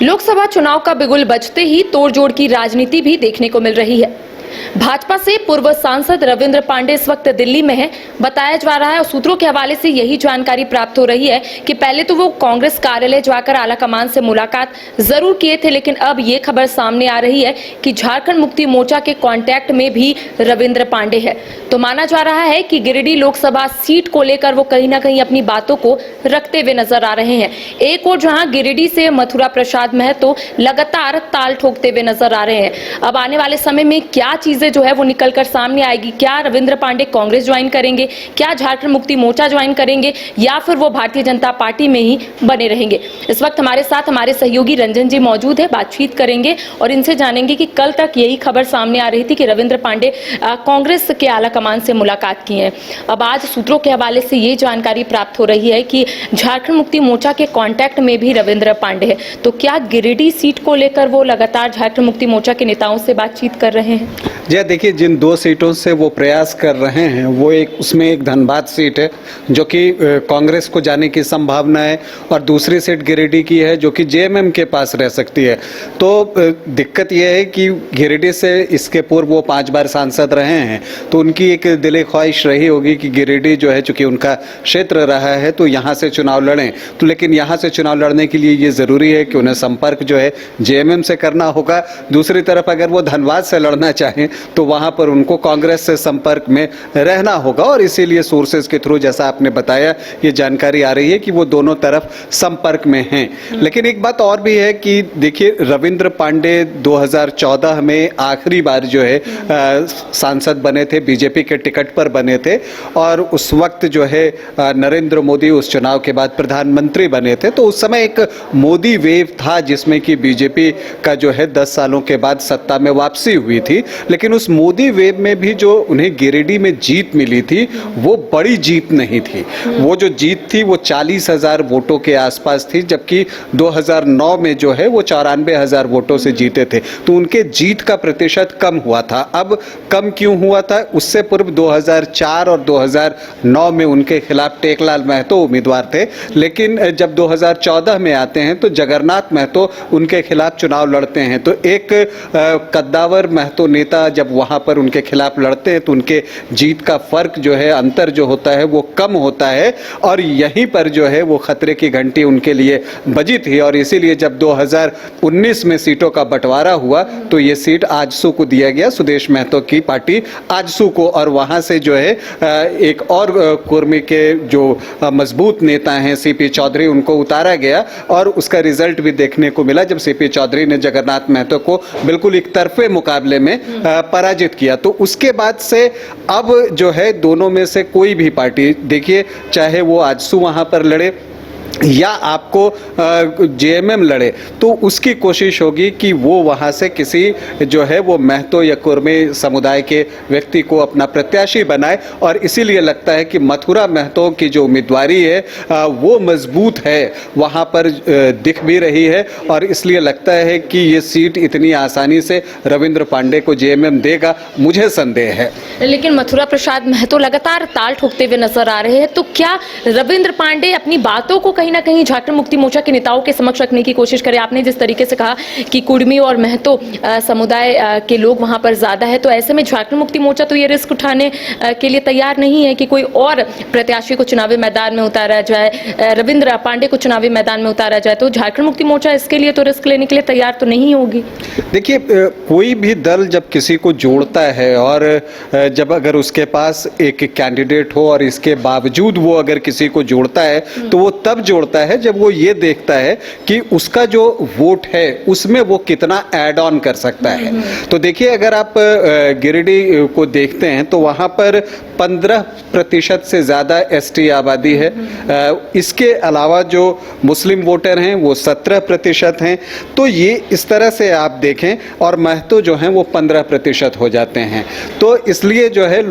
लोकसभा चुनाव का बिगुल बजते ही तोड़जोड़ की राजनीति भी देखने को मिल रही है। भाजपा से पूर्व सांसद रविंद्र पांडे इस वक्त दिल्ली में है। बताया जा रहा है और सूत्रों के हवाले से यही जानकारी प्राप्त हो रही है कि पहले तो वो कांग्रेस कार्यालय जाकर आला कमान से मुलाकात जरूर किए थे, लेकिन अब ये खबर सामने आ रही है कि झारखंड मुक्ति मोर्चा के कांटेक्ट में भी रविंद्र पांडे है। तो माना जा रहा है कि गिरिडीह लोकसभा सीट को लेकर वो कहीं ना कहीं अपनी बातों को रखते हुए नजर आ रहे हैं। एक और जहां गिरिडीह से मथुरा प्रसाद महतो लगातार ताल ठोकते हुए नजर आ रहे हैं। अब आने वाले समय में क्या चीजें जो है वो निकलकर सामने आएगी? क्या रविंद्र पांडे कांग्रेस ज्वाइन करेंगे? क्या झारखंड मुक्ति मोर्चा ज्वाइन करेंगे? या फिर वो भारतीय जनता पार्टी में ही बने रहेंगे? इस वक्त हमारे साथ हमारे सहयोगी रंजन जी मौजूद है, बातचीत करेंगे और इनसे जानेंगे कि कल तक यही खबर सामने आ रही थी कि रविंद्र पांडे कांग्रेस के आला कमान से मुलाकात की है। अब आज सूत्रों के हवाले से ये जानकारी प्राप्त हो रही है कि झारखंड मुक्ति मोर्चा के कांटेक्ट में भी रविंद्र पांडे है। तो क्या गिरिडीह सीट को लेकर वो लगातार झारखंड मुक्ति मोर्चा के नेताओं से बातचीत कर रहे हैं? जी देखिए, जिन दो सीटों से वो प्रयास कर रहे हैं वो उसमें एक धनबाद सीट है जो कि कांग्रेस को जाने की संभावना है और दूसरी सीट गिरिडीह की है जो कि जेएमएम के पास रह सकती है। तो दिक्कत यह है कि गिरिडीह से इसके पूर्व वो 5 बार सांसद रहे हैं, तो उनकी एक दिली ख्वाहिश रही होगी कि गिरिडीह जो है चूँकि उनका क्षेत्र रहा है तो यहाँ से चुनाव लड़ें। तो लेकिन यहाँ से चुनाव लड़ने के लिए ये ज़रूरी है कि उन्हें संपर्क जो है जेएमएम से करना होगा। दूसरी तरफ अगर वो धनबाद से लड़ना चाहें तो वहां पर उनको कांग्रेस से संपर्क में रहना होगा और इसीलिए सोर्सेज के थ्रू, जैसा आपने बताया, ये जानकारी आ रही है कि वो दोनों तरफ संपर्क में हैं। लेकिन एक बात और भी है कि देखिए, रविंद्र पांडे 2014 में आखिरी बार जो है सांसद बने थे, बीजेपी के टिकट पर बने थे और उस वक्त जो है नरेंद्र मोदी उस चुनाव के बाद प्रधानमंत्री बने थे। तो उस समय एक मोदी वेव था जिसमें कि बीजेपी का जो है 10 सालों के बाद सत्ता में वापसी हुई थी। लेकिन उस मोदी वेव में भी जो उन्हें गिरिडीह में जीत मिली थी वो बड़ी जीत नहीं थी। वो जो जीत थी वो 40,000 वोटों के आसपास थी, जबकि 2009 में जो है वो 94,000 वोटों से जीते थे। तो उनके जीत का प्रतिशत कम हुआ था। अब कम क्यों हुआ था? उससे पूर्व 2004 और 2009 में उनके खिलाफ टेकलाल महतो उम्मीदवार थे, लेकिन जब 2014 में आते हैं तो जगन्नाथ महतो उनके खिलाफ चुनाव लड़ते हैं। तो एक कद्दावर महतो नेता जब वहां पर उनके खिलाफ लड़ते हैं तो उनके जीत का फर्क जो है, अंतर जो होता है वो कम होता है और यहीं पर जो है वो खतरे की घंटी उनके लिए बजी थी। और इसीलिए जब 2019 में सीटों का बंटवारा हुआ तो ये सीट आजसू को दिया गया, सुदेश महतो की पार्टी आजसू को, और वहां से जो है एक और कुर्मी के जो मजबूत नेता हैं सीपी चौधरी, उनको उतारा गया और उसका रिजल्ट भी देखने को मिला जब सीपी चौधरी ने जगन्नाथ महतो को बिल्कुल एक तरफे मुकाबले में पराजित किया। तो उसके बाद से अब जो है दोनों में से कोई भी पार्टी, देखिए चाहे वो आजसू वहां पर लड़े या आपको जेएमएम लड़े, तो उसकी कोशिश होगी कि वो वहाँ से किसी जो है वो महतो या कुर्मी समुदाय के व्यक्ति को अपना प्रत्याशी बनाए। और इसीलिए लगता है कि मथुरा महतो की जो उम्मीदवारी है वो मजबूत है, वहाँ पर दिख भी रही है और इसलिए लगता है कि ये सीट इतनी आसानी से रविंद्र पांडे को जेएमएम देगा, मुझे संदेह है। लेकिन मथुरा प्रसाद महतो लगातार ताल ठोकते हुए नजर आ रहे हैं, तो क्या रविंद्र पांडे अपनी बातों को कहीं ना कहीं झारखंड मुक्ति मोर्चा के नेताओं के समक्ष रखने की कोशिश करें? आपने जिस तरीके से कहा कि कुर्मी और महतो समुदाय के लोग वहां पर ज्यादा है, तो ऐसे में झारखंड मुक्ति मोर्चा तो ये रिस्क उठाने के लिए तैयार नहीं है कि कोई और प्रत्याशी को चुनावी मैदान में उतारा जाए, रविंद्र पांडे को चुनावी मैदान में उतारा जाए। तो झारखंड मुक्ति मोर्चा इसके लिए तो रिस्क लेने के लिए तैयार तो नहीं होगी। देखिए, कोई भी दल जब किसी को जोड़ता है और जब अगर उसके पास एक कैंडिडेट हो और इसके बावजूद वो अगर किसी को जोड़ता है तो वो तब जोड़ता है जब वो ये देखता है कि उसका जो वोट है उसमें वो कितना ऐड ऑन कर सकता है। तो देखिए, अगर आप गिरिडीह को देखते हैं तो वहाँ पर 15% से ज़्यादा एसटी आबादी है। इसके अलावा जो मुस्लिम वोटर हैं वो 17% हैं। तो ये इस तरह से आप देखें, और महतो जो हैं वो 15% हो जाते हैं। तो इसलिए जो है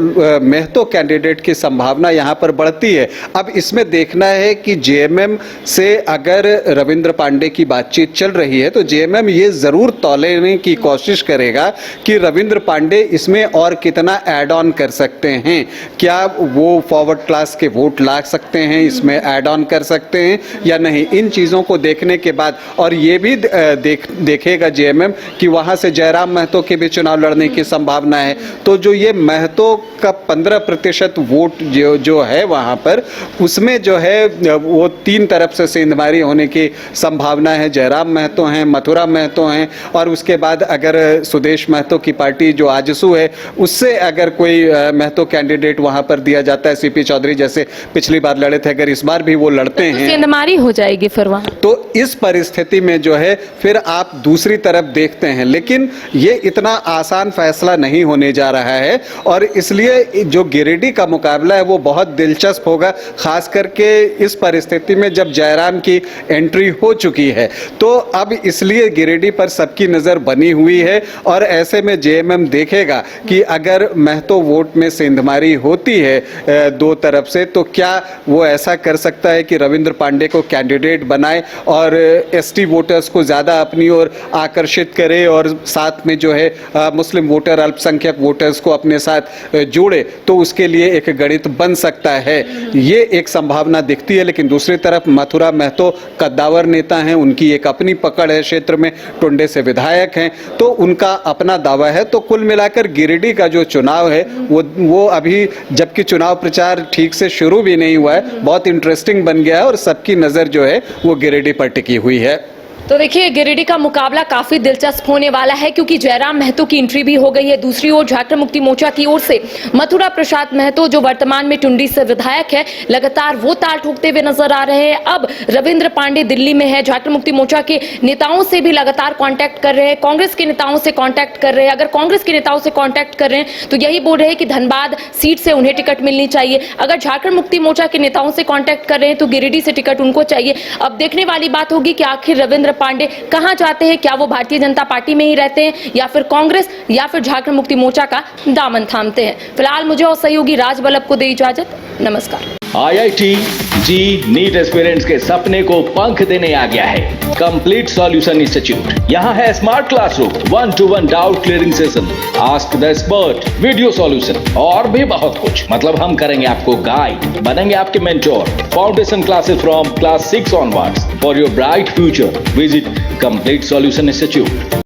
महतो कैंडिडेट की संभावना यहाँ पर बढ़ती है। अब इसमें देखना है कि जेएमएम जेएमएम से अगर रविंद्र पांडे की बातचीत चल रही है तो जेएमएम ये जरूर तौलने की कोशिश करेगा कि रविंद्र पांडे इसमें और कितना ऐड ऑन कर सकते हैं, क्या वो फॉरवर्ड क्लास के वोट ला सकते हैं, इसमें ऐड ऑन कर सकते हैं या नहीं। इन चीज़ों को देखने के बाद और ये भी देखेगा जेएमएम कि वहाँ से जयराम महतो के भी चुनाव लड़ने की संभावना है, तो जो ये महतो का 15% वोट जो है वहाँ पर, उसमें जो है वो 3 तरफ से सेंधमारी होने की संभावना है। जयराम महतो हैं, मथुरा महतो हैं और उसके बाद अगर सुदेश महतो की पार्टी जो आजसू है उससे अगर कोई महतो कैंडिडेट वहाँ पर दिया जाता है, सीपी चौधरी जैसे पिछली बार लड़े थे, अगर इस बार भी वो लड़ते हैं सेंधमारी हो जाएगी फिर वहाँ। तो इस परिस्थिति में जो है फिर आप दूसरी तरफ देखते हैं, लेकिन ये इतना आसान फैसला नहीं होने जा रहा है और इसलिए जो गिरिडीह का मुकाबला है वो बहुत दिलचस्प होगा, खास करके इस परिस्थिति में जब जयराम की एंट्री हो चुकी है। तो अब इसलिए गिरिडीह पर सबकी नज़र बनी हुई है और ऐसे में जेएमएम देखेगा कि अगर महतो वोट में सेंधमारी होती है 2 तरफ से, तो क्या वो ऐसा कर सकता है कि रविंद्र पांडे को कैंडिडेट बनाए और एसटी वोटर्स को ज़्यादा अपनी ओर आकर्षित करे और साथ में जो है मुस्लिम वोटर, अल्पसंख्यक वोटर्स को अपने साथ जोड़े, तो उसके लिए एक गणित बन सकता है। ये एक संभावना दिखती है। लेकिन दूसरी तरफ मथुरा महतो कद्दावर नेता हैं, उनकी एक अपनी पकड़ है क्षेत्र में, टुंडे से विधायक हैं, तो उनका अपना दावा है। तो कुल मिलाकर गिरिडीह का जो चुनाव है वो अभी, जबकि चुनाव प्रचार ठीक से शुरू भी नहीं हुआ है, बहुत इंटरेस्टिंग बन गया है और सबकी नज़र जो है वो गिरिडीह पर टिकी हुई है। तो देखिए गिरिडीह का मुकाबला काफी दिलचस्प होने वाला है क्योंकि जयराम महतो की एंट्री भी हो गई है। दूसरी ओर झारखंड मुक्ति मोर्चा की ओर से मथुरा प्रसाद महतो जो वर्तमान में टुंडी से विधायक है, लगातार वो ताल ठोकते हुए नजर आ रहे हैं। अब रविंद्र पांडे दिल्ली में है, झारखंड मुक्ति मोर्चा के नेताओं से भी लगातार कांटेक्ट कर रहे हैं, कांग्रेस के नेताओं से कांटेक्ट कर रहे हैं। अगर कांग्रेस के नेताओं से कांटेक्ट कर रहे हैं तो यही बोल रहे हैं कि धनबाद सीट से उन्हें टिकट मिलनी चाहिए। अगर झारखंड मुक्ति मोर्चा के नेताओं से कांटेक्ट कर रहे हैं तो गिरिडीह से टिकट उनको चाहिए। अब देखने वाली बात होगी कि आखिर रविंद्र पांडे कहां जाते हैं, क्या वो भारतीय जनता पार्टी में ही रहते हैं या फिर कांग्रेस या फिर झारखंड मुक्ति मोर्चा का दामन थामते हैं। फिलहाल मुझे और सहयोगी राज बल्लभ को दे इजाजत। नमस्कार। IIT जी नीट एस्पिरेंट्स के सपने को पंख देने आ गया है कंप्लीट सॉल्यूशन इंस्टीट्यूट। यहाँ है smart classroom, 1-to-1 doubt clearing session, ask the expert, video solution और भी बहुत कुछ। मतलब हम करेंगे आपको गाइड, बनेंगे आपके mentor. Foundation classes from class 6 onwards for your bright future. Visit complete solution institute.